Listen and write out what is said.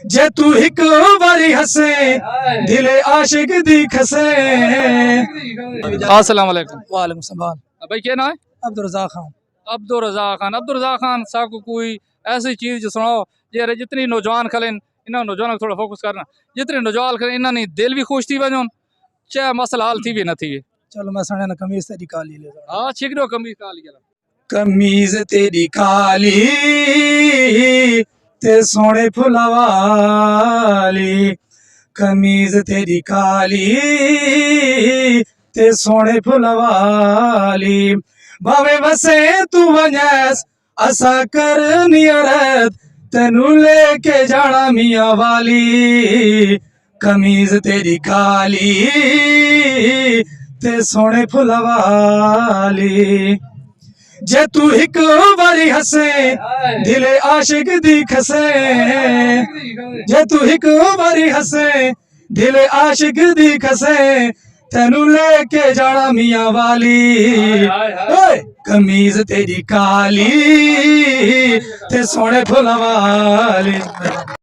जे तू एक बारी हसे दिले आशिक दी खसे। अस्सलाम वालेकुम। वालेकुम सलाम। भाई क्या नाम है? अब्दुल रज़ाक खान। अब्दुल रज़ाक खान। अब्दुल रज़ाक खान साहब को कोई ऐसी चीज़ जो सुनाओ जे जितनी नौजवान खलन इन्हों नौजवान थोड़ा फोकस करना, जितने नौजवान खलन इन्होंने दिल भी खुश थी वजन चाहे मसला हल थी भी न थी। चलो मैं सुने ना कमीज तेरी काली ले। हाँ छिकड़ो कमी काली गला कमीज तेरी काली ते सोने फुलवाली। कमीज तेरी काली ते सोने फुलवाली। भावे वसे तू वजैस असा कर नियरत तेनू लेके जाना मियाँ वाली। कमीज तेरी काली ते सोने फुलवाली। जे तू एक बारी हसे दिले आशिक दी खसे। जे तू एक बारी हसे दिले आशिक दी खसे तेनू लेके जाना मियाँ वाली। ओए कमीज तेरी काली ते सोने फुलवाली।